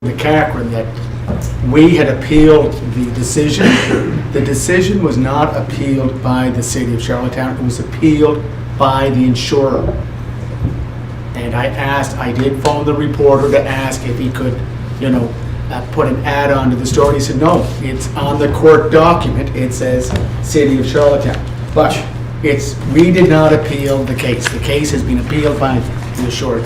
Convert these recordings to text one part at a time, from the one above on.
the Cochrane that we had appealed the decision. The decision was not appealed by the city of Charlottetown. It was appealed by the insurer. And I did phone the reporter to ask if he could, put an ad on to the story. He said, no, it's on the court document. It says city of Charlottetown. But we did not appeal the case. The case has been appealed by the insurer.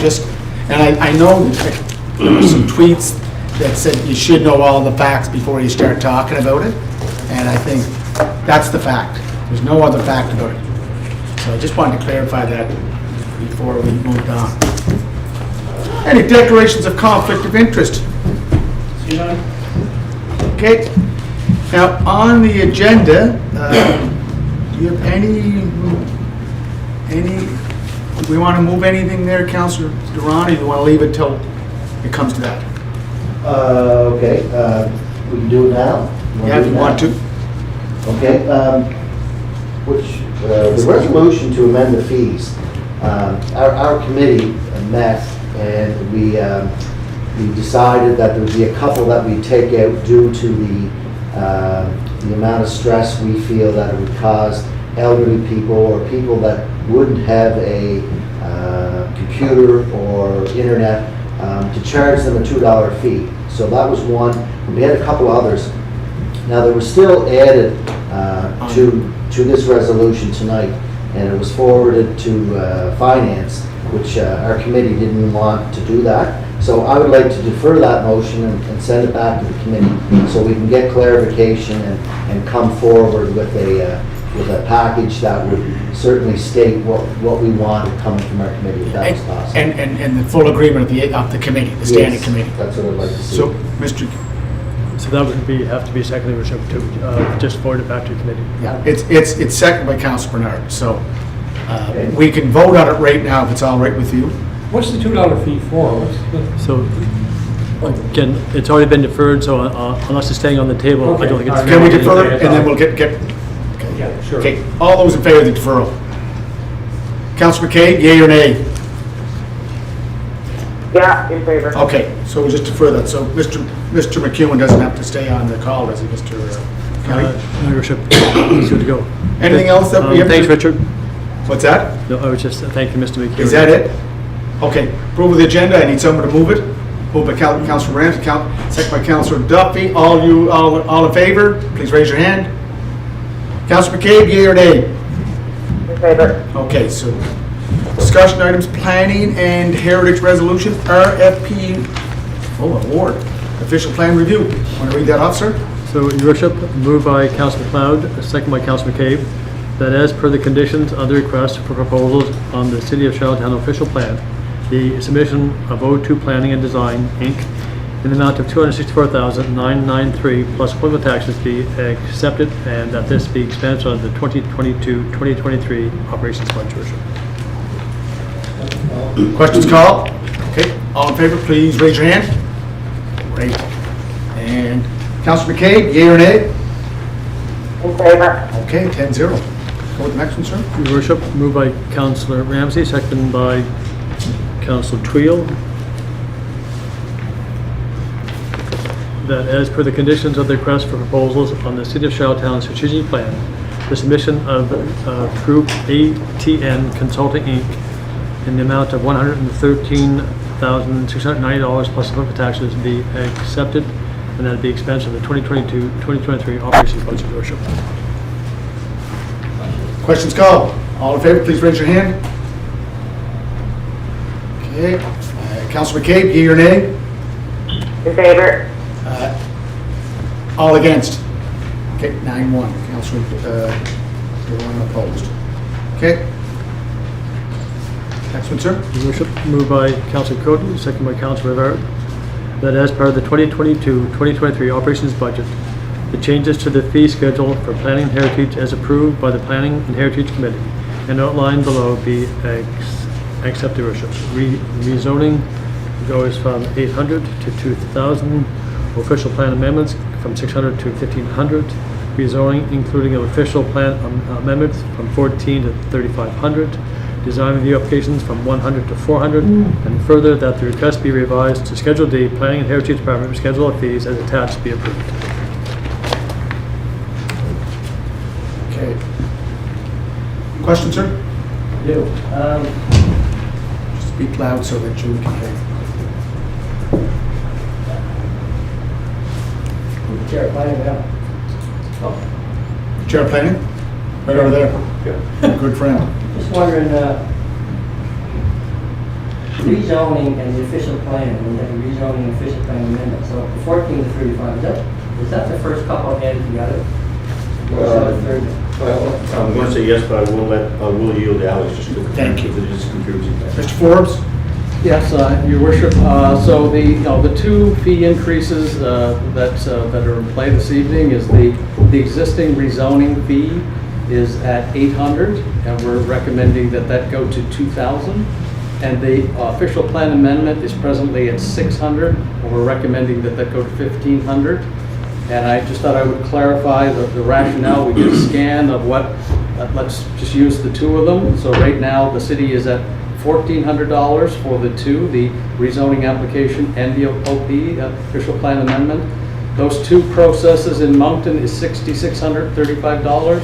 And I know that there were some tweets that said you should know all the facts before you start talking about it. And I think that's the fact. There's no other fact about it. So I just wanted to clarify that before we moved on. Any declarations of conflict of interest? Okay. Now, on the agenda, do you have any, do we want to move anything there, Councillor Duran, or do you want to leave it till it comes to that? Okay, we can do it now? Yeah, if you want to. Okay, the resolution to amend the fees. Our committee met and we decided that there would be a couple that we'd take out due to the amount of stress we feel that it would cause elderly people or people that wouldn't have a computer or internet to charge them a $2 fee. So that was one. We had a couple others. Now there was still added to this resolution tonight, and it was forwarded to Finance, which our committee didn't want to do that. So I would like to defer that motion and send it back to the committee so we can get clarification and come forward with a package that would certainly state what we wanted coming from our committee, if that was possible. And the full agreement of the committee, the standing committee. That's what I'd like to see. So, Mr. So that would have to be seconded to just forward it back to committee. Yeah, it's seconded by Councilor Bernard. So we can vote on it right now if it's all right with you. What's the $2 fee for? So again, it's already been deferred. So unless it's staying on the table, Okay. I don't think it's. Can we defer it and then we'll get? Yeah, sure. Okay. All those in favor of the deferral? Councilor McCabe, yea or nay? Yeah, in favor. Okay, so we'll just defer that. So Mr. McEwen doesn't have to stay on the call, does he, Mr. Kelly? No, Your Worship, he's good to go. Anything else that we have? Thanks, Richard. What's that? No, I was just thanking Mr. McHugh. Is that it? Okay, approval of the agenda. I need someone to move it. Moved by Councilor Ramsey, second by Councilor Duffy. All in favor, please raise your hand. Councilor McCabe, yea or nay? In favor. Okay, so discussion items, planning and heritage resolution, RFP, award, official plan review. Want to read that off, sir? So, Your Worship, moved by Councilor McLeod, second by Councilor McCabe, that as per the conditions of the request for proposals on the City of Charlottetown official plan, the submission of O2 Planning and Design, Inc., in the amount of $264,993 plus applicable taxes be accepted, and that this be expensed on the 2022-2023 operations budget, Your Worship. Questions called? Okay, all in favor, please raise your hand. Great. And Councilor McCabe, yea or nay? In favor. Okay, 10-0. Go with the next one, sir. Your Worship, moved by Councillor Ramsey, seconded by Councillor Tweel, that as per the conditions of the request for proposals on the City of Charlottetown strategic plan, the submission of Group ATN Consulting Inc. in the amount of $113,690 plus applicable taxes be accepted, and that it be expensed of the 2022-2023 operations budget, Your Worship. Questions called? All in favor, please raise your hand. Okay, Councilor McCabe, yea or nay? In favor. All against? Okay, 9-1. Councilor Duran opposed. Okay. Next one, sir. Your Worship, moved by Councillor Cody, second by Councillor Rivera, that as part of the 2022-2023 operations budget, the changes to the fee schedule for planning and heritage as approved by the Planning and Heritage Committee and outlined below be accepted, Your Worship. Rezoning goes from 800 to 2,000. Official plan amendments from 600 to 1,500. Rezoning, including of official plan amendments from 14 to 3,500. design review applications from 100 to 400, and further that the request be revised to Schedule D, Planning and Heritage Department Schedule of Fees as attached be approved. Okay. Question, sir? do. Speak loud so that Jude can hear. Chair, planning now. Chair of Planning? Right over there. Good friend. Just wondering, rezoning and the official plan, and the rezoning and official plan amendment, so the 14 to 35, is that the first couple added together? Or is that the third? I'm going to say yes, but I will yield to Alex just to. Thank you. It is confusing. Mr. Forbes? Yes, Your Worship. So the two fee increases that are in play this evening is the existing rezoning fee is at $800, and we're recommending that go to $2,000. And the official plan amendment is presently at $600, and we're recommending that go to $1,500. And I just thought I would clarify the rationale. We did a scan of what, let's just use the two of them. So right now, the city is at $1,400 for the two, the rezoning application and the OP, official plan amendment. Those two processes in Moncton is $6,635,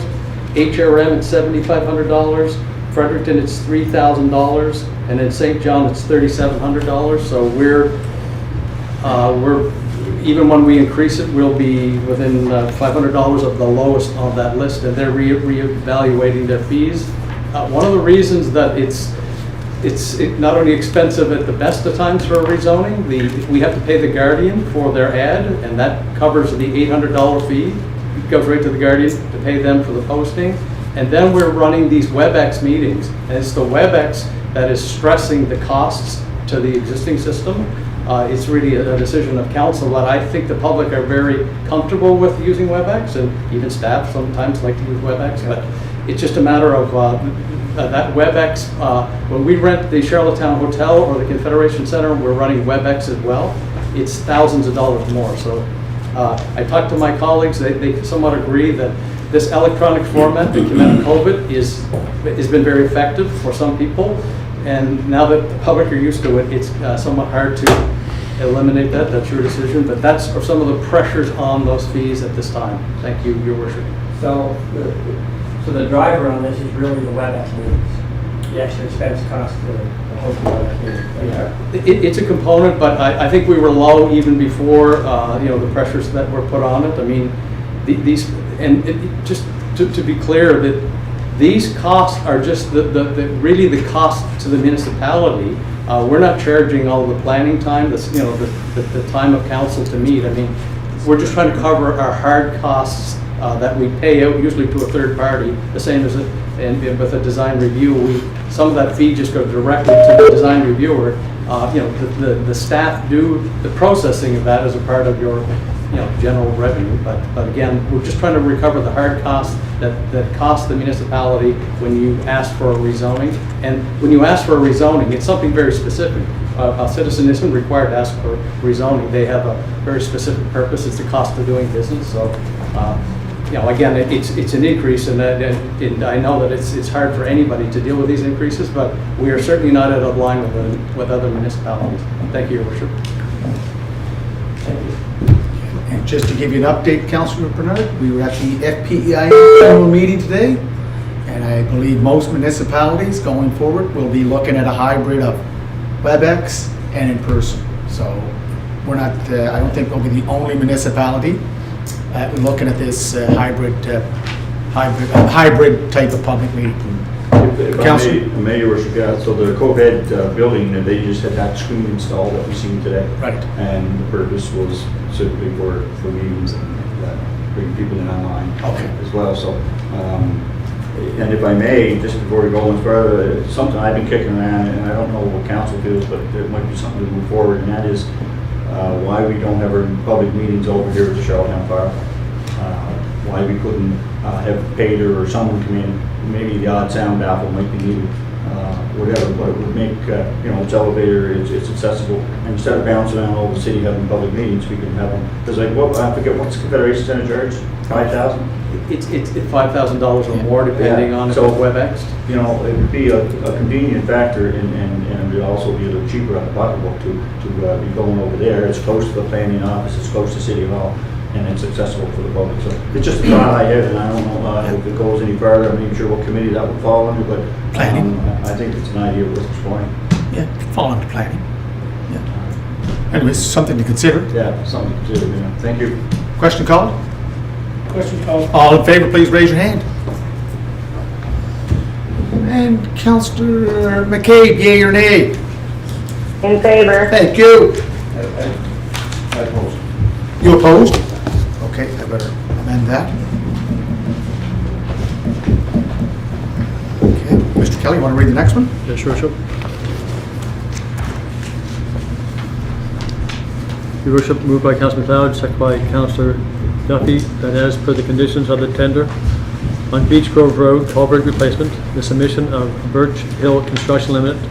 HRM at $7,500, Fredericton it's $3,000, and in St. John it's $3,700. So we're even when we increase it, we'll be within $500 of the lowest on that list, and they're reevaluating their fees. One of the reasons that it's not only expensive at the best of times for rezoning, we have to pay the Guardian for their ad, and that covers the $800 fee. It goes right to the Guardian to pay them for the posting. And then we're running these WebEx meetings, and it's the WebEx that is stressing the costs to the existing system. It's really a decision of council, but I think the public are very comfortable with using WebEx, and even staff sometimes like to use WebEx, but it's just a matter of that WebEx. When we rent the Charlottetown Hotel or the Confederation Center, we're running WebEx as well. It's thousands of dollars more. So I talked to my colleagues, they somewhat agree that this electronic format that came out of COVID has been very effective for some people. And now that the public are used to it, it's somewhat hard to eliminate that. That's your decision, but that's some of the pressures on those fees at this time. Thank you, Your Worship. So the driver on this is really the WebEx meetings. The extra expense cost to host the WebEx meetings. It's a component, but I think we were low even before the pressures that were put on it. I mean, just to be clear, that these costs are just really the cost to the municipality. We're not charging all the planning time, the time of council to meet. I mean, we're just trying to cover our hard costs that we pay out usually to a third party, the same as and with a design review. Some of that fee just goes directly to the design reviewer. The staff do the processing of that as a part of your general revenue, but again, we're just trying to recover the hard costs that cost the municipality when you ask for a rezoning. And when you ask for a rezoning, it's something very specific. A citizen isn't required to ask for rezoning. They have a very specific purpose. It's the cost of doing business. So, again, it's an increase, and I know that it's hard for anybody to deal with these increases, but we are certainly not out of line with other municipalities. Thank you, Your Worship. Thank you. And just to give you an update, Councilor Bernard, we were at the FPEI annual meeting today, and I believe most municipalities going forward will be looking at a hybrid of WebEx and in person. So we're not, I don't think we'll be the only municipality looking at this hybrid type of public meeting. If I may, Your Worship, so the COVID building, they just had that screen installed that we've seen today. Right. And the purpose was simply for meetings and bring people in online as well. So, and if I may, just before we go any further, something I've been kicking around, and I don't know what council feels, but it might be something to move forward, and that is why we don't have our public meetings over here at the Charlottetown Fire. Why we couldn't have Pater or someone come in, maybe the odd sound baffle might be needed, whatever, but it would make, it's elevator, it's accessible, and instead of bouncing around all the city having public meetings, we can have them, because I forget, what's the Confederation Center charge? 5,000? It's $5,000 or more depending on if So- it's WebEx. You know, it would be a convenient factor and it'd also be a little cheaper on the pocketbook to be going over there. It's close to the planning office, it's close to City Hall, and it's accessible for the public. So it's just a thought I had, and I don't know if it goes any further. I'm not even sure what committee that would fall under, but Planning. I think it's an idea worth exploring. Yeah, fall under planning. Yeah. Anyways, something to consider. Yeah, something to do, you know. Thank you. Question called? Question called. All in favor, please raise your hand. And Councillor McCabe, yea or nay? In favor? Thank you. I oppose. You opposed? Okay, I better amend that. Okay, Mr. Kelly, want to read the next one? Yes, Your Worship. Your Worship, moved by Councillor McLeod, second by Councillor Duffy, that as per the conditions of the tender on Beach Grove Road culvert replacement, the submission of Birch Hill Construction Limited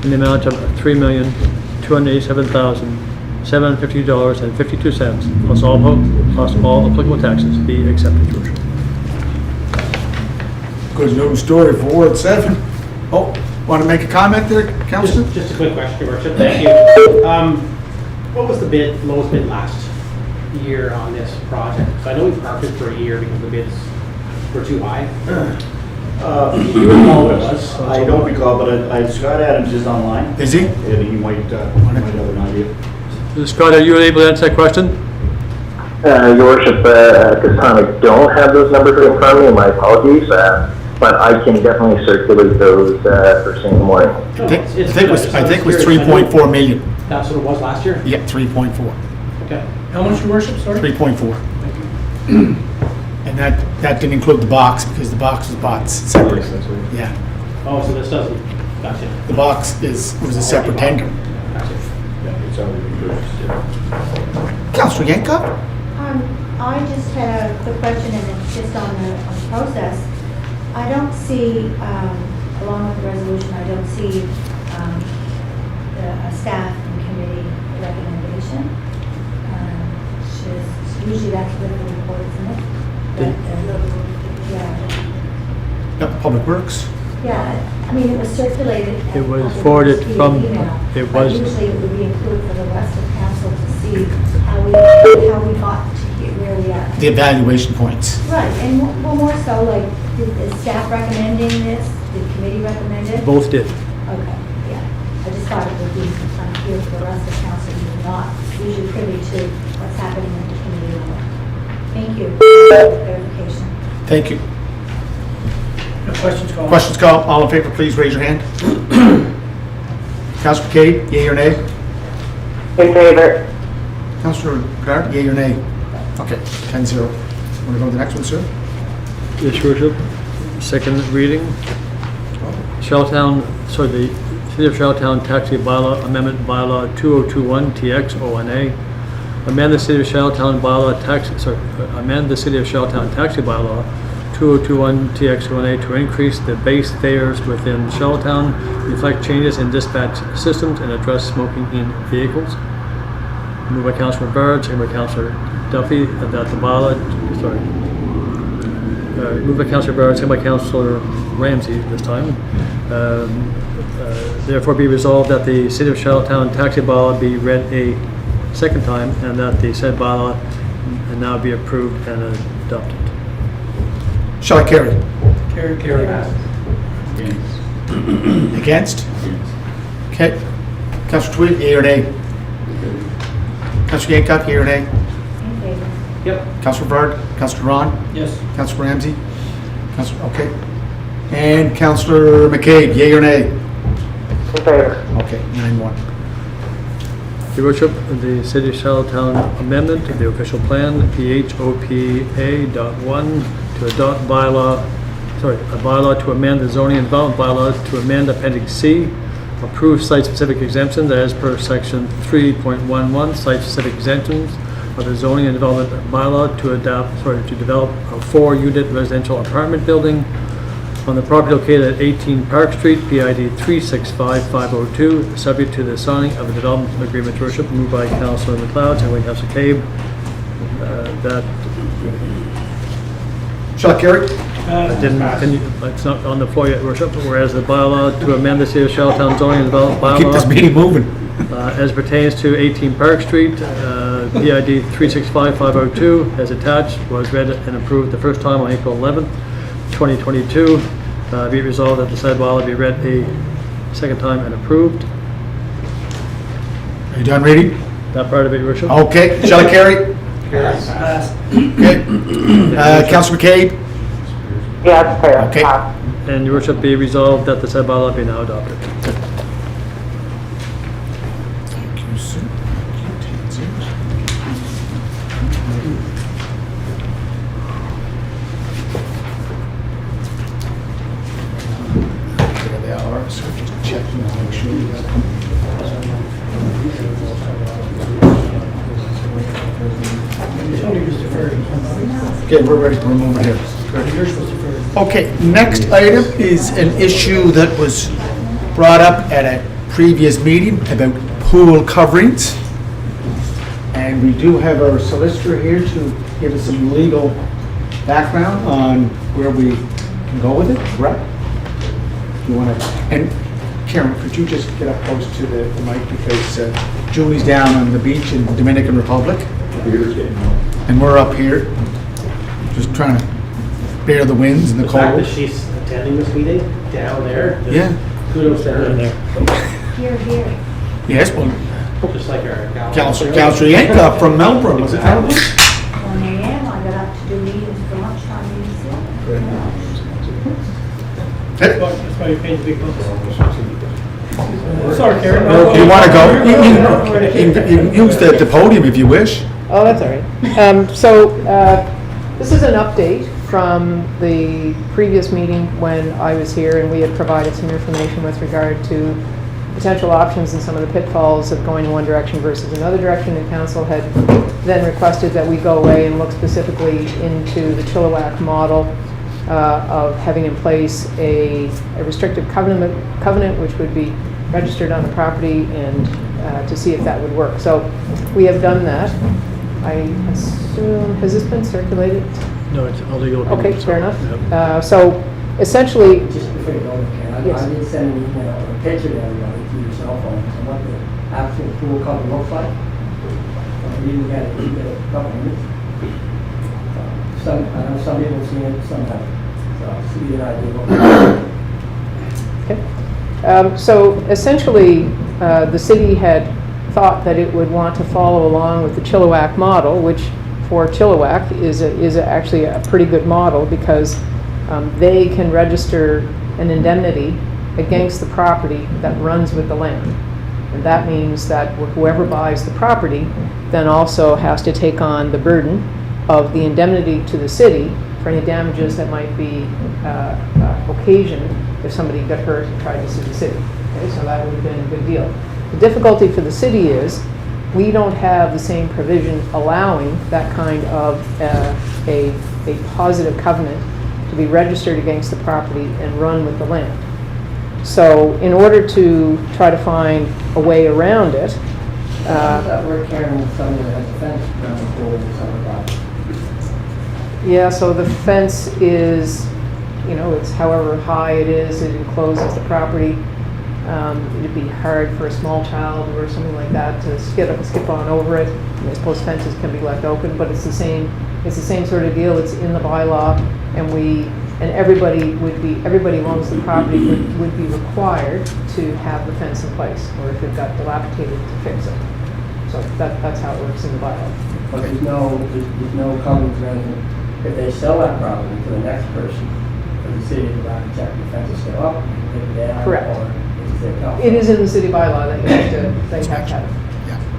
in the amount of $3,287,750.52 plus all applicable taxes be accepted, Your Worship. Good news story for Ward 7. Oh, want to make a comment there, Councillor? Just a quick question, Your Worship. Thank you. What was the lowest bid last year on this project? So I know we parked it for a year because the bids were too high. Do you recall what it was? I don't recall, but Scott Adams is online, Is he? and he might have an idea. Scott, are you able to answer that question? Your Worship, at this time I don't have those numbers in front of me, my apologies, but I can definitely circulate those first thing in the morning. I think it was 3.4 million. That's what it was last year? Yeah, 3.4. Okay. How much, Your Worship, sorry? 3.4. And that didn't include the box because the box was bought separate. Yes, that's right. Yeah, Oh, so this doesn't, gotcha. the box was a separate tender. Gotcha. Yeah, it's already been purchased, yeah. Councillor Yankoff? I just had a quick question, and it's just on the process. I don't see, along with the resolution, I don't see a staff and committee recommendation. Usually that's with the report, isn't it? Yeah, Yep, Public Works. yeah, I mean, it was circulated. It was as forwarded via from- email, it but was- usually it would be included for the rest of council to see how we got to here, where we are. The evaluation points. Right, and more so, like, is staff recommending this? Did committee recommend it? Both did. Okay, yeah. I just thought it would be unclear for the rest of council who's not usually privy to what's happening at the committee level. Thank you for clarification. Thank you. Questions called. Questions called. All in favor, please raise your hand. Councillor McCabe, yea or nay? In favor? Councillor Picard, yea or nay? Okay, 10-0. Want to go to the next one, sir? Yes, Your Worship. Second reading. The City of Charlottetown Taxi Bylaw Amendment Bylaw 2021 TX-ONA. Amend the City of Charlottetown amend the City of Charlottetown Taxi Bylaw 2021 TX-ONA to increase the base fares within Charlottetown, reflect changes in dispatch systems, and address smoking in vehicles. Moved by Councilor Bard, second by Councilor Duffy, that the bylaw, moved by Councilor Bard, second by Councilor Ramsey this time. Therefore be resolved that the City of Charlottetown taxi bylaw be read a second time and that the said bylaw now be approved and adopted. Shall I carry? Carry. Against? Okay. Councillor Tweed, yea or nay? Councillor Yankoff, yea or nay? In favor. Yep. Councillor Bard, Councillor Ron, Yes. Councillor Ramsey, Councillor, okay. And Councillor McCabe, yea or nay? In favor? Okay, 9-1. Your Worship, the City of Charlottetown amendment to the official plan, PHOPA.1, to adopt a bylaw to amend the zoning and development bylaw to amend Appendix C, approve site-specific exemptions as per Section 3.11, site-specific exemptions of the zoning and development bylaw to develop a 4-unit residential apartment building on the property located at 18 Park Street, PID 365502, subject to the signing of a development agreement, Your Worship. Moved by Councilor McLeod, second by Councilor Cabe, that Shall I carry? It's not on the floor yet, Your Worship, whereas the bylaw to amend the City of Charlottetown zoning and development Keep this bylaw meeting moving. as pertains to 18 Park Street, PID 365502, as attached, was read and approved the first time on April 11th, 2022. Be it resolved that the said bylaw be read a second time and approved. Are you done reading? That part of it, Your Worship. Okay, shall I carry? Pass. Okay. Councillor McCabe? Yes, sir. Okay. Pass. And Your Worship, be resolved that the said bylaw be now adopted. Thank you, sir. There they are, so just check them to make sure you got them. Tony was deferred. Okay, we're ready, we're moving here. Yours was deferred. Okay, next item is an issue that was brought up at a previous meeting about pool coverings. And we do have our solicitor here to give us some legal background on where we can go with it, correct? You want to, and Karen, could you just get up close to the mic because Julie's down on the beach in the Dominican Republic. And we're up here, just trying to bear the winds and the The fact cold. that she's attending this meeting down there, just Yeah. kudos to her. Here, here. Yes, well, Just like our Councillor Yanka from Melbourne, was it Melbourne? 1 a.m. I got up to do meetings for lunchtime meetings here. Hey, That's why you paid the big bucks. Sorry, Karen. do you want to go? You can use the podium if you wish. Oh, that's all right. This is an update from the previous meeting when I was here, and we had provided some information with regard to potential options and some of the pitfalls of going in one direction versus another direction, and council had then requested that we go away and look specifically into the Chilliwack model of having in place a restrictive covenant which would be registered on the property, and to see if that would work. So we have done that. I assume, has this been circulated? No, it's all legal. Okay, fair enough. Yep. So essentially, Just before you go, Karen, Yes. I did send an email, a picture to everybody through your cell phones on what the actual pool cover looks like. We didn't get it, we did a couple of minutes. I know some people have seen it, some haven't. So, just to give you an idea of what. okay. So essentially, the city had thought that it would want to follow along with the Chilliwack model, which for Chilliwack is actually a pretty good model because they can register an indemnity against the property that runs with the land. And that means that whoever buys the property then also has to take on the burden of the indemnity to the city for any damages that might be occasioned if somebody got hurt and tried to sue the city. Okay, so that would have been a good deal. The difficulty for the city is we don't have the same provision allowing that kind of a positive covenant to be registered against the property and run with the land. So in order to try to find a way around it, How does that work, Karen, with somebody that has a fence around the pool and some of that? yeah, so the fence is, it's however high it is, it encloses the property. It'd be hard for a small child or something like that to skip on over it. I suppose fences can be left open, but it's the same sort of deal. It's in the bylaw, and everybody who owns the property would be required to have the fence in place, or if it got dilapidated, to fix it. So that's how it works in the bylaw. But there's no covenants or anything. If they sell that property to the next person, for the city to go back and check the fence is still up, take it down. Correct. Or is it up? It is in the city bylaw that you have to have it.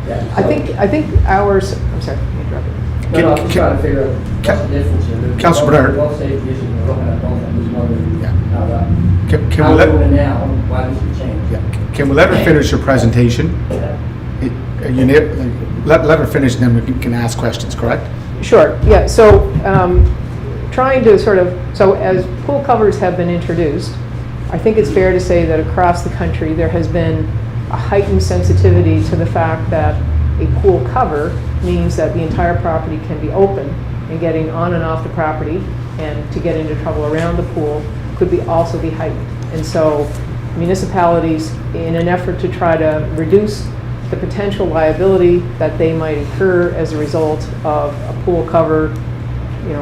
Yeah, I so- think ours, I'm sorry, you interrupted. No, I'm just trying to figure out what's the difference here. There's Councilor Bernard. both safety issues, we're looking at both, I'm just wondering Yeah. how that, Can how we we're let, doing it now, why this would change. yeah, can we let her finish her presentation? Let her finish, and then we can ask questions, correct? Sure, yeah, so trying to so as pool covers have been introduced, I think it's fair to say that across the country there has been a heightened sensitivity to the fact that a pool cover means that the entire property can be open and getting on and off the property and to get into trouble around the pool could also be heightened. And so municipalities, in an effort to try to reduce the potential liability that they might incur as a result of a pool cover,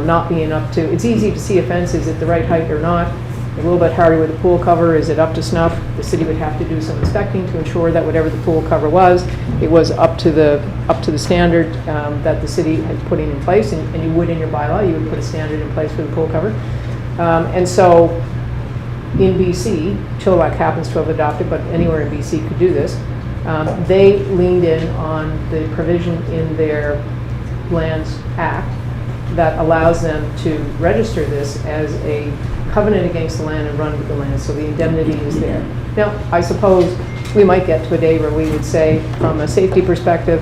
not being up to, it's easy to see a fence, is it the right height or not? A little bit harder with a pool cover, is it up to snuff? The city would have to do some inspecting to ensure that whatever the pool cover was, it was up to the standard that the city is putting in place, and you would in your bylaw, you would put a standard in place for the pool cover. And so in BC, Chilliwack happens to have adopted, but anywhere in BC could do this, they leaned in on the provision in their Lands Act that allows them to register this as a covenant against the land and run with the land, so the indemnity is there. Now, I suppose we might get to a day where we would say, from a safety perspective,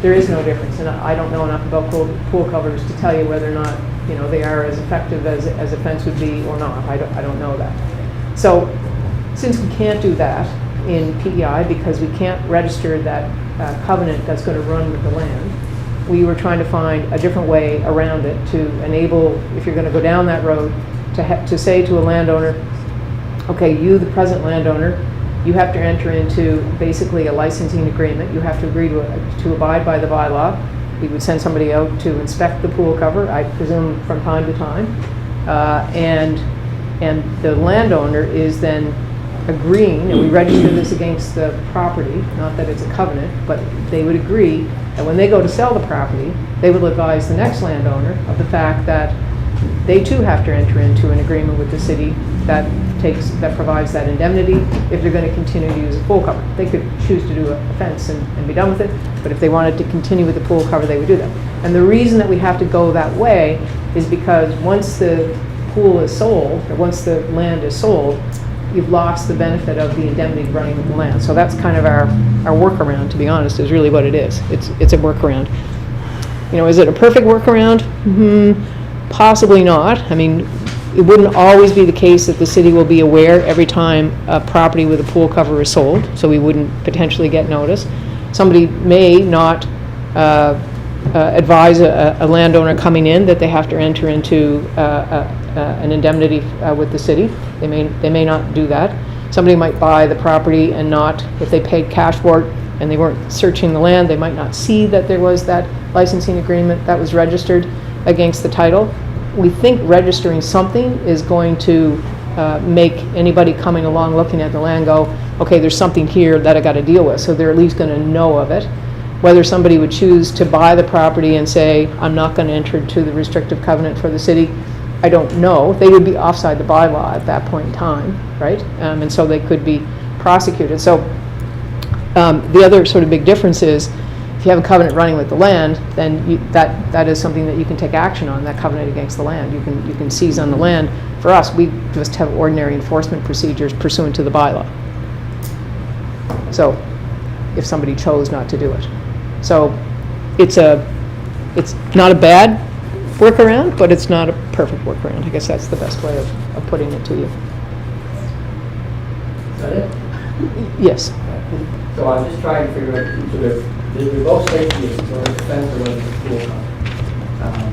there is no difference, and I don't know enough about pool covers to tell you whether or not they are as effective as a fence would be or not. I don't know that. So, since we can't do that in PEI because we can't register that covenant that's going to run with the land, we were trying to find a different way around it to enable, if you're going to go down that road, to say to a landowner, okay, you, the present landowner, you have to enter into basically a licensing agreement. You have to agree to abide by the bylaw. We would send somebody out to inspect the pool cover, I presume from time to time, and the landowner is then agreeing, and we register this against the property, not that it's a covenant, but they would agree that when they go to sell the property, they will advise the next landowner of the fact that they too have to enter into an agreement with the city that provides that indemnity if they're going to continue to use a pool cover. They could choose to do a fence and be done with it, but if they wanted to continue with the pool cover, they would do that. And the reason that we have to go that way is because once the pool is sold, or once the land is sold, you've lost the benefit of the indemnity running with the land. So that's kind of our workaround, to be honest, is really what it is. It's a workaround. Is it a perfect workaround? Possibly not. I mean, it wouldn't always be the case that the city will be aware every time a property with a pool cover is sold, so we wouldn't potentially get notice. Somebody may not advise a landowner coming in that they have to enter into an indemnity with the city. They may not do that. Somebody might buy the property and not, if they paid cash for it and they weren't searching the land, they might not see that there was that licensing agreement that was registered against the title. We think registering something is going to make anybody coming along looking at the land go, okay, there's something here that I got to deal with, so they're at least going to know of it. Whether somebody would choose to buy the property and say, I'm not going to enter into the restrictive covenant for the city, I don't know. They would be offside the bylaw at that point in time, right? And so they could be prosecuted. So the other sort of big difference is, if you have a covenant running with the land, then that is something that you can take action on, that covenant against the land. You can seize on the land. For us, we just have ordinary enforcement procedures pursuant to the bylaw. So if somebody chose not to do it. So it's not a bad workaround, but it's not a perfect workaround. I guess that's the best way of putting it to you. Is that it? Yes. So I'm just trying to figure out, so they're both safety issues, or defense or whether the pool cover.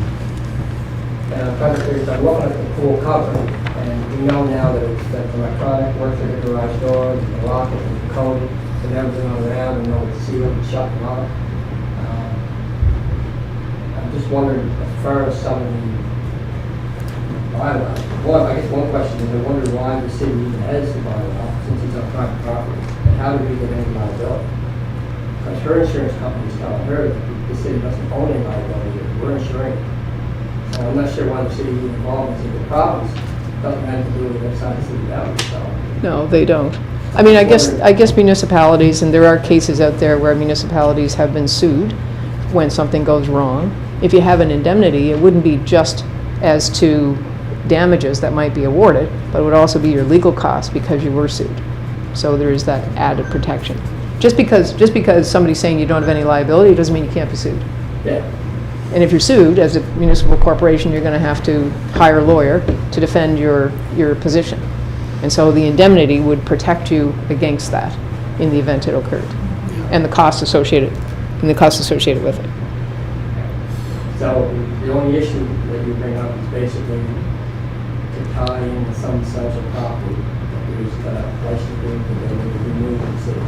And I'm trying to figure out, I'm looking at the pool cover, and we know now that the electronic works at the garage door, the lock it, the code, and everything on around, and know it's sealed and shut and locked. I'm just wondering, as far as some of the bylaws, I guess one question is, I wonder why the city even has the bylaw, since it's on private property, and how do we get any liability? Because her insurance company's telling her that the city doesn't own any liability, we're insuring it. So I'm not sure why the city is involved in the problems. Doesn't have to do with outside the city boundaries, so. No, they don't. I mean, I guess municipalities, and there are cases out there where municipalities have been sued when something goes wrong. If you have an indemnity, it wouldn't be just as to damages that might be awarded, but it would also be your legal costs because you were sued. So there is that added protection. Just because somebody's saying you don't have any liability doesn't mean you can't be sued. Yeah. And if you're sued as a municipal corporation, you're going to have to hire a lawyer to defend your position. And so the indemnity would protect you against that in the event it occurred, and the costs associated with it. So the only issue that you bring up is basically tie in with some sells a property, there's a license agreement that they will remove the city.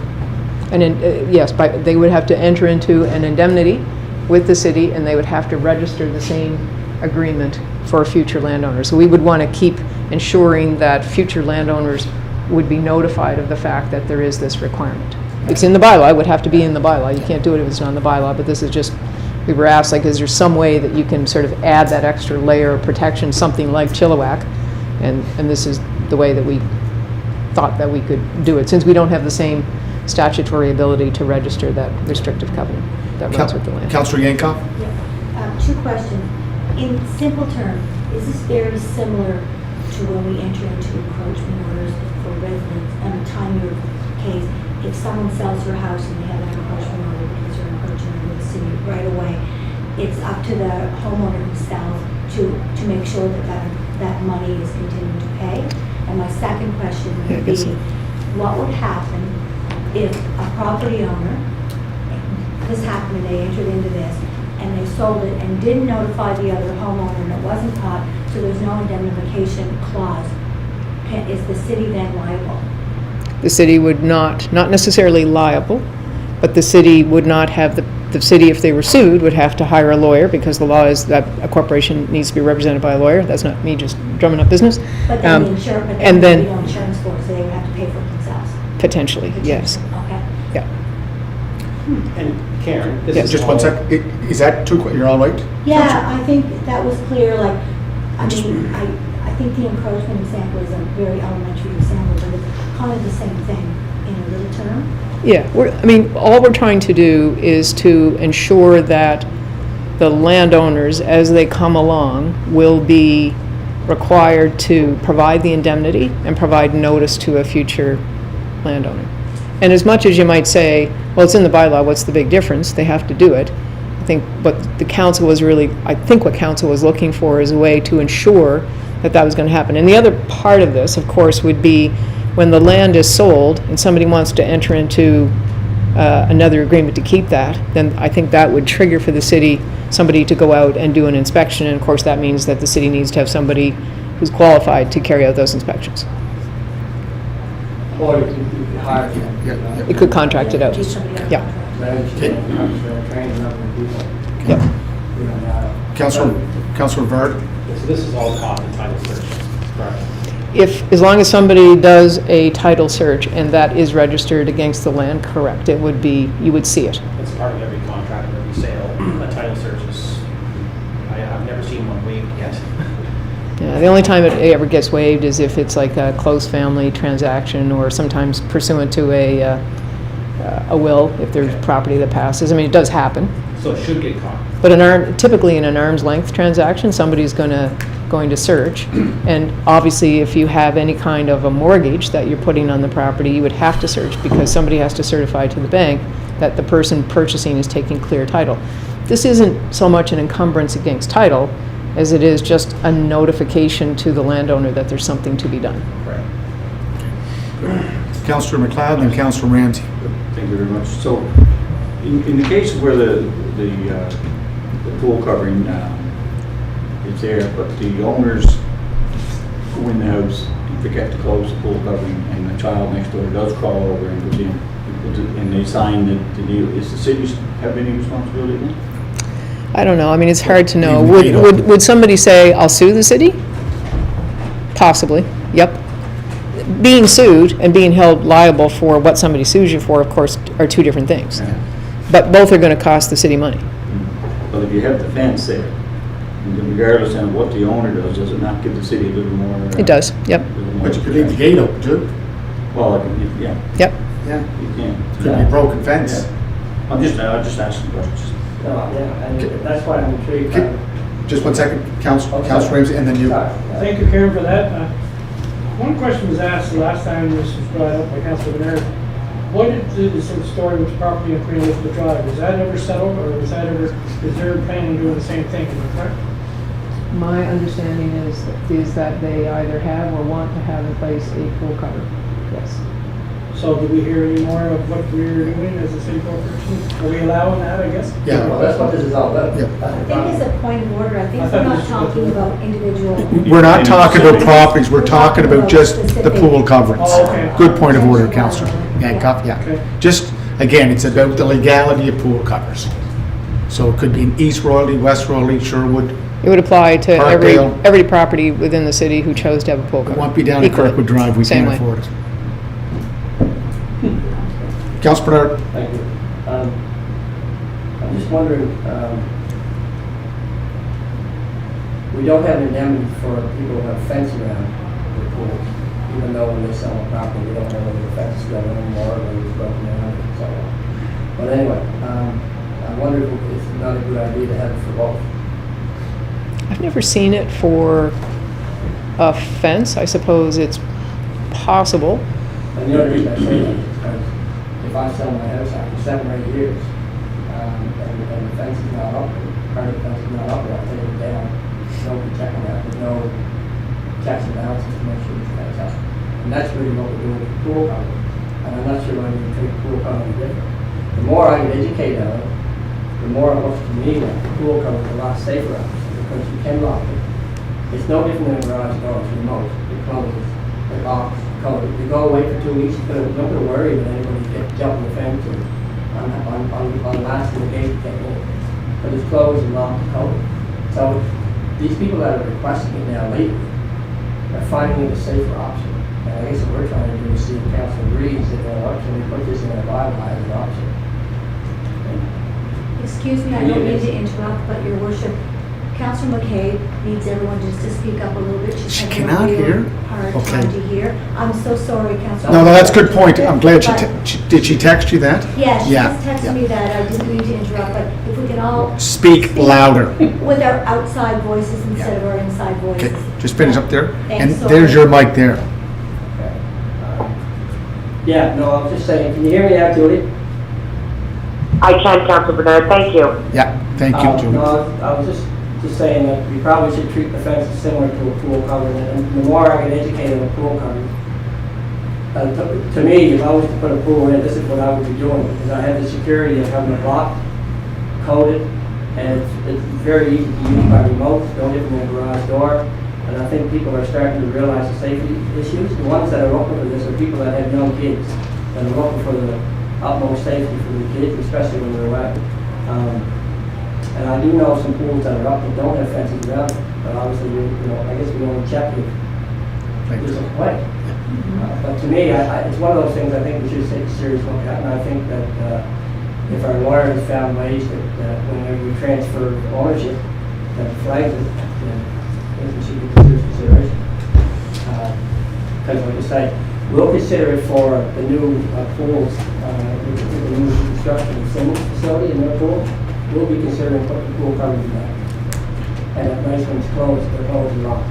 And yes, they would have to enter into an indemnity with the city, and they would have to register the same agreement for future landowners. So we would want to keep ensuring that future landowners would be notified of the fact that there is this requirement. It's in the bylaw, it would have to be in the bylaw. You can't do it if it's not in the bylaw, but this is just, we were asked, like, is there some way that you can sort of add that extra layer of protection, something like Chilliwack? And this is the way that we thought that we could do it, since we don't have the same statutory ability to register that restrictive covenant that runs with the land. Councillor Yankoff? Yeah. Two questions. In simple terms, is this very similar to when we enter into encroachment orders for residents and the time of case? If someone sells their house and they have an encroachment order because they're encroaching on the city right away, it's up to the homeowner himself to make sure that money is continuing to pay. And my second question would be, what would happen if a property owner, this happened and they entered into this, and they sold it and didn't notify the other homeowner and it wasn't caught, so there's no indemnification clause, is the city then liable? The city would not necessarily liable, but the city would not have, the city, if they were sued, would have to hire a lawyer, because the law is that a corporation needs to be represented by a lawyer. That's not me just drumming up business. But then the insurance, and then no insurance for it, so they would have to pay for it themselves? potentially, yes. Okay. Yeah. And Karen, this Yes. is Just all- one sec. Is that too quick? You're all right? Yeah, I think that was clear, like, I mean, I think the encroachment example is a very elementary example, but it's kind of the same thing in a little term. Yeah, all we're trying to do is to ensure that the landowners, as they come along, will be required to provide the indemnity and provide notice to a future landowner. And as much as you might say, well, it's in the bylaw, what's the big difference? They have to do it. I think what council was looking for is a way to ensure that was going to happen. And the other part of this, of course, would be when the land is sold and somebody wants to enter into another agreement to keep that, then I think that would trigger for the city somebody to go out and do an inspection. And of course, that means that the city needs to have somebody who's qualified to carry out those inspections. Or you could hire them. Yeah. It could contract it out. Teach somebody else. Yeah. Train another people. Yep. You know, Councillor Vert? So this is all caught in title search, correct? As long as somebody does a title search and that is registered against the land, correct, it would be, you would see it. It's part of every contract, every sale, a title search is, I've never seen one waived yet. Yeah, the only time it ever gets waived is if it's like a close family transaction, or sometimes pursuant to a will, if there's property that passes. I mean, it does happen. So it should get caught. But typically in an arm's length transaction, somebody's going to search. And obviously, if you have any kind of a mortgage that you're putting on the property, you would have to search, because somebody has to certify to the bank that the person purchasing is taking clear title. This isn't so much an encumbrance against title as it is just a notification to the landowner that there's something to be done. Right. Councillor McLeod and Councillor Ramsey. Thank you very much. So, in the case where the pool covering is there, but the owners go in the house and forget to close the pool covering, and the child next door does crawl over and goes in, and they sign the deal, is the city have any responsibility then? I don't know. I mean, it's hard to know. Leave it open. Would somebody say, I'll sue the city? Possibly, yep. Being sued and being held liable for what somebody sues you for, of course, are two different things. But both are going to cost the city money. But if you have the fence there, and regardless of what the owner does it not give the city a little more? It does, yep. But you could leave the gate open too. Well, yeah, Yep. Yeah. you can. Could be a broken fence. Yeah. I'm just asking questions. yeah, and that's why I'm intrigued. Just one second, Councillor Ramsey, and then you. Thank you, Karen, for that. One question was asked the last time this was brought up by Councilor Bernard. What is the sort of story with the property on Queen Elizabeth Drive? Is that ever settled, or is there a plan on doing the same thing? Is that correct? My understanding is that they either have or want to have in place a pool cover. Yes. So do we hear any more of what we're doing as a city corporation? Are we allowing that, I guess? Yeah. Well, that's what this is all about. Yeah. I think as a point of order, I think I we're thought not this- talking about individual. We're not talking about properties, we're talking about just the pool coverings. Oh, okay. Good point of order, Councillor. Yeah, Okay. yeah. Just, again, it's about the legality of pool covers. So it could be in East Royalty, West Royalty, Sherwood. It would apply to Parkdale. every property within the city who chose to have a pool It cover. won't be down at Equally. Kirkwood Drive, we Same can't way. afford it. Councillor Bernard? Thank you. I'm just wondering, we don't have an indemnity for people who have fence around their pools, even though when they sell a property, we don't know whether the fence is going anymore, or whether it's broken down, and so on. But anyway, I wonder if it's not a good idea to have it for both. I've never seen it for a fence. I suppose it's possible. And the only reason I say that is because if I sell my house after 7 or 8 years, and the fence is not up, part of the fence is not up, I'll take it down. Nobody checking that, there's no checks and balances to make sure it's fence up. And that's really what we're doing with the pool cover. And I'm not sure why we treat the pool cover any different. The more I can educate on it, the more it looks to me like the pool cover is a lot safer option, because you can lock it. It's no different than a garage door, it's remote, it closes, it locks, code. You go away for 2 weeks, you're not going to worry that anybody gets jumping the fence or on latching the gate to get in. But it's closed and locked and coded. So these people that are requesting it now lately are finding it a safer option. And I guess what we're trying to do is see if council agrees that, can we put this in our bylaw as an option? Excuse me, I don't mean to interrupt, but your worship, Councillor McCabe needs everyone just to speak up a little bit. She's She having cannot a real hear? hard Okay. time to hear. I'm so sorry, Councillor. No, that's a good point. I'm glad But- did she text you that? Yeah, she Yeah, just texted yeah. me that. I didn't mean to interrupt, but if we can all Speak louder. with our outside voices instead of our inside Okay, voices. just finish up there. Thanks, And sorry. there's your mic there. Okay. Yeah, no, I'm just saying, can you hear me now, Julie? I can, Councilor Bernard, thank you. Yeah, thank you, Julie. No, I was just saying that we probably should treat the fences similar to a pool cover, and the more I get educated on pool covers, to me, if I was to put a pool in, this is what I would be doing, because I have the security of having it locked, coded, and it's very easy to use by remote, no different than a garage door, and I think people are starting to realize the safety issues. The ones that are open for this are people that have young kids, that are looking for the utmost safety for the kids, especially when they're wet. And I do know some pools that are up that don't have fences around them, but obviously, I guess we only check if there's a way. But to me, it's one of those things I think we should take a serious look at, and I think that if our lawyers found ways that whenever we transfer ownership, that flags it, then we should be considered consideration. Because like I say, we'll consider it for the new pools, the new construction of Simmons facility in their pool. We'll be considering putting the pool covers in that. And if nice one's closed, they're closed and locked.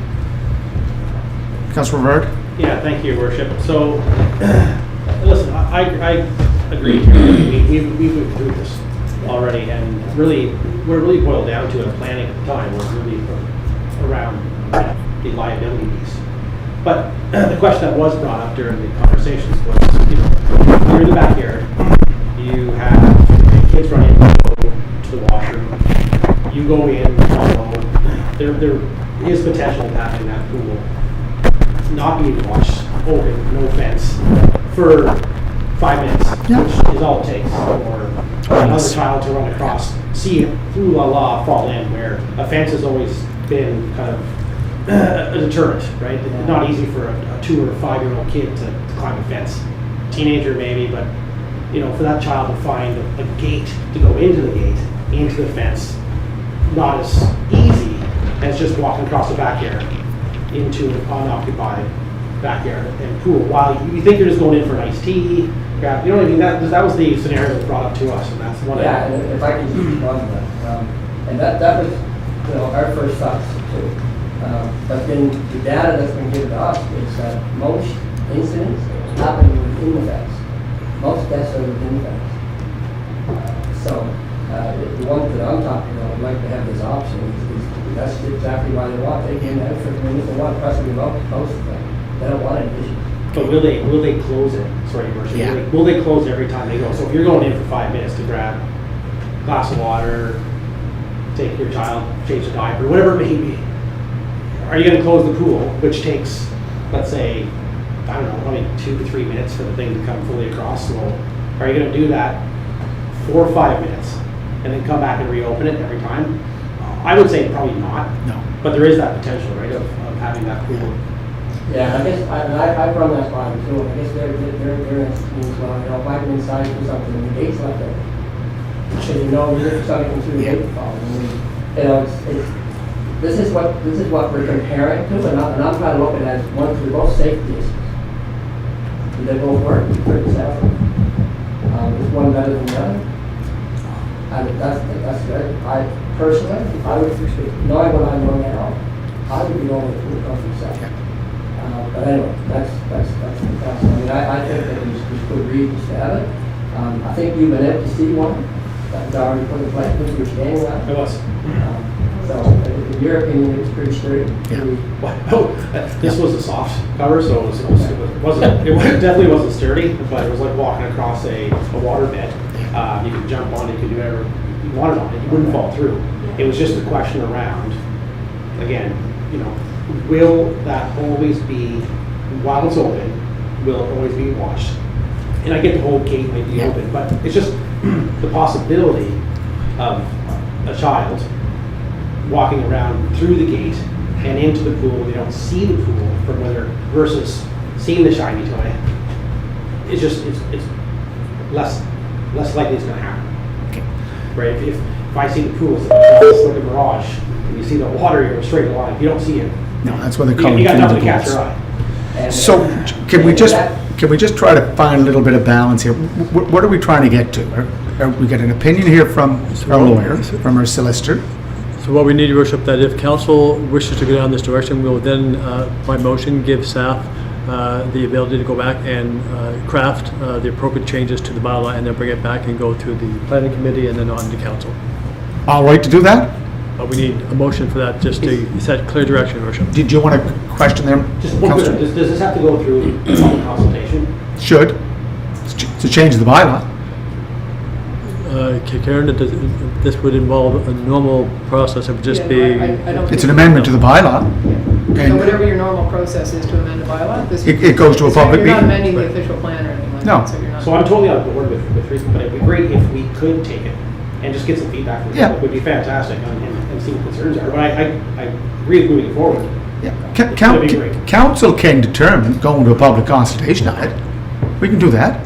Councillor Bernard? Yeah, thank you, Your Worship. So, listen, I agree. We've moved through this already, and really, we're really boiled down to a planning at the time was really around the liability piece. But the question that was brought up during the conversations was, you're in the backyard, you have kids running to the washroom, you go in, follow, there is potential of having that pool not being washed, open, no fence, for 5 minutes, which is all it takes, or another child to run across, see it, ooh la la, fall in, where a fence has always been kind of a deterrent, right? It's not easy for a 2 or 5 year old kid to climb a fence. Teenager maybe, but for that child to find a gate to go into the gate, into the fence, not as easy as just walking across the backyard into an unoccupied backyard and pool. While you think you're just going in for an iced tea, grab, you know what I mean? That was the scenario that was brought up to us, and that's one. Yeah, and if I can just respond to that, and that was our first thoughts too. But then the data that's been given to us is that most incidents happen within the fence. Most deaths are within the fence. So the ones that I'm talking about would like to have this option. That's exactly why they want. They can have for minutes. They want to press the remote most of them. They don't want any issues. But will they close it? Sorry, Your Worship. Yeah. Will they close every time they go? So if you're going in for 5 minutes to grab a glass of water, take your child, change the diaper, whatever it may be, are you going to close the pool, which takes, let's say, I don't know, probably 2 to 3 minutes for the thing to come fully across? So are you going to do that 4 or 5 minutes and then come back and reopen it every time? I would say probably not. No. But there is that potential, right, of having that pool. Yeah, I guess, I've run that by them too, I guess they're means, well, you know, if I'm inside or something, and the gate's left open. So you know, even if somebody comes through the gate, you know, this is what we're comparing to, and I'm trying to look at it as one, they're both safety issues. Do they both work? Pretty separate. Is one better than the other? And that's good. I personally, I would, knowing what I know now, I would be going with the company second. But anyway, that's I mean, I think that we could read to have it. I think you've been able to see one that's already put in place, which you're standing on. It was. So, in your opinion, it was pretty sturdy. This was a soft cover, so it definitely wasn't sturdy, but it was like walking across a water bed. You could jump on it, you could do whatever you wanted on it, you wouldn't fall through. It was just a question around, again, you know, will that always be, while it's open, will it always be watched? And I get the whole gate might be open, but it's just the possibility of a child walking around through the gate and into the pool. They don't see the pool from whether versus seeing the shiny toy. It's just it's less likely it's going to happen. Right? If I see the pool, it's like a mirage. And you see the water, you're straight line. If you don't see it, No, that's what they call you got nothing to catch pools. your eye. So can we just try to find a little bit of balance here? What are we trying to get to? We get an opinion here from our lawyer, from our solicitor. So what we need, Your Worship, that if council wishes to go down this direction, we'll then, by motion, give staff the ability to go back and craft the appropriate changes to the bylaw and then bring it back and go to the planning committee and then on to council. All right to do that? But we need a motion for that, just to set clear direction, Your Worship. Did you want to question them? Just one question. Does this have to go through public consultation? Should. To change the bylaw. Karen, this would involve a normal process. It would just be... It's an amendment to the bylaw. So And whatever your normal process is to amend a bylaw, this. it goes to a public You're not meeting. amending the official plan or anything like No. that, so you're not. So I'm totally on board with reason, but it'd be great if we could take it and just get some feedback from the Yeah. public. Would be fantastic and see what concerns are. But I agree with moving forward. Yeah. That'd be great. Council can determine going to a public consultation on it. We can do that.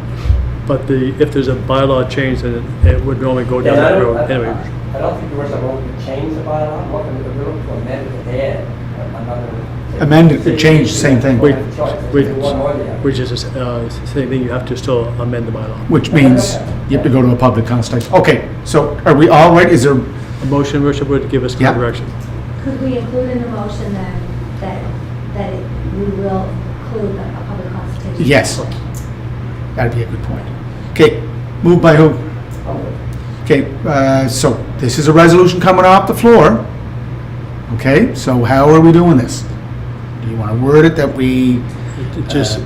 But if there's a bylaw change, then it would normally go down that road anyway. I don't think there was a vote to change the bylaw, I'm looking at the bill to amend it to add another. Amend it, change, same thing. Wait. One or the other. Which is the same thing, you have to still amend the bylaw. Which means you have to go to a public consultation. Okay, so are we all right? Is there, A motion, Worship, would give us clear Yeah. direction. Could we include in the motion then we will include a public consultation? yes. That'd be a good point. Okay, moved by who? Okay, so this is a resolution coming off the floor. Okay, so how are we doing this? Do you want to word it that we, Just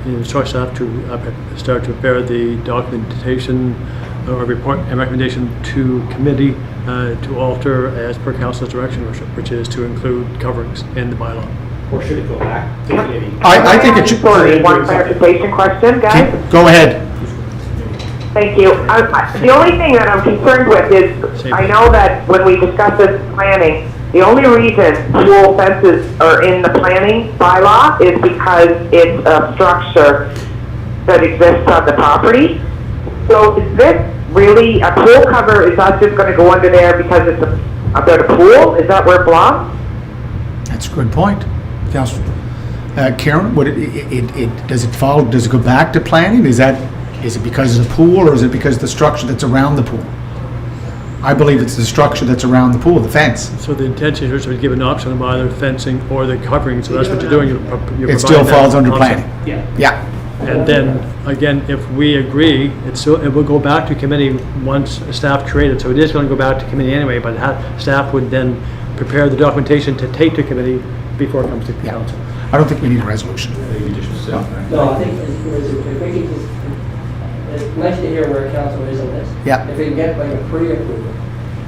instruct staff to start to prepare the documentation or report and recommendation to committee to alter as per council's direction, Worship, which is to include coverings in the bylaw. Or should it go back to committee? I think it should, Sorry, one clarification question, guys. go ahead. Thank you. The only thing that I'm concerned with is, I know that when we discuss this planning, the only reason pool fences are in the planning bylaw is because it's a structure that exists on the property. So is this really, a pool cover, is that just gonna go under there because it's about a pool? Is that where it belongs? That's a good point. Councilor, Karen, does it go back to planning? Is it because of the pool or is it because of the structure that's around the pool? I believe it's the structure that's around the pool, the fence. So the intention is to give an option of either fencing or the covering, so that's what you're doing. You're It still providing that falls under concept. planning. Yeah. Yeah. And then, again, if we agree, it will go back to committee once staff created, so it is going to go back to committee anyway, but staff would then prepare the documentation to take to committee before it comes to council. I don't think we need a resolution. You just sit there. No, I think if we could just, it's nice to hear where council is on this. Yeah. If we can get like a pre-approval,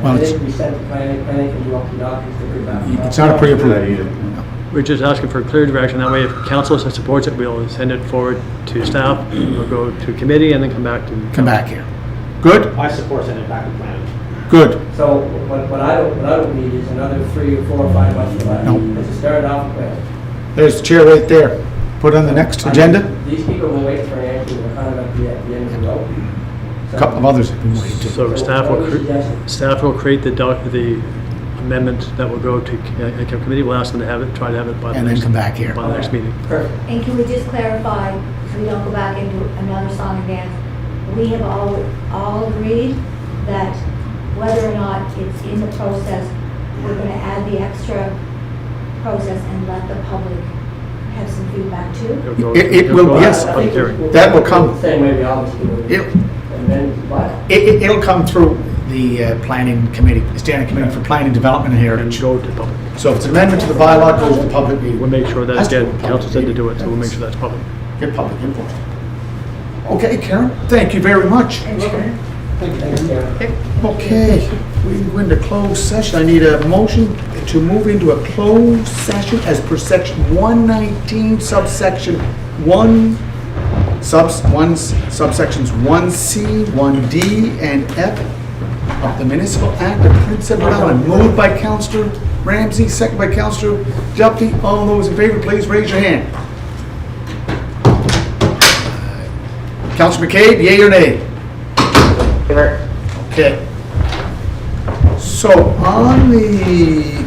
Well, and it's- then we send to planning can do up to documents to bring back. It's not a pre-approval. Good idea. We're just asking for clear direction. That way, if council supports it, we'll send it forward to staff, we'll go to committee, and then come back to. Come back here. Good? I support sending it back to planning. Good. So what I don't need is another 3 or 4 or 5 months for that. No. It's a start off with. There's the chair right there. Put on the next agenda. These people will wait for an answer, we're kind of at the end of the road. A couple of others have been waiting too. So staff will create the amendment that will go to committee. We'll ask them to have it, try to have it by the And then next, come back here. by the next meeting. Perfect. And can we just clarify, so we don't go back into another song and dance? We have all agreed that whether or not it's in the process, we're gonna add the extra process and let the public have some feedback too? It'll go- It it'll will- go yes. to public hearing. That will come. Same way we always do it. It- And then, what? It'll come through the planning committee, the standing committee for planning, development, and And heritage. go to public. So if it's an amendment to the bylaw, it goes to public meeting. We'll make sure that, Has to go again, to public council said to meeting. do it, so we'll make sure that's public. Get public input. Okay, Karen, thank you very much. Thanks, Karen. Okay, we go into closed session. I need a motion to move into a closed session as per section 119 subsection 1, subsections 1C, 1D, and F of the Municipal Act of Prince Edward Island. Moved by Councillor Ramsey, second by Councillor Duffy. All those in favor, please raise your hand. Councillor McCabe, yea or nay? Okay. So on the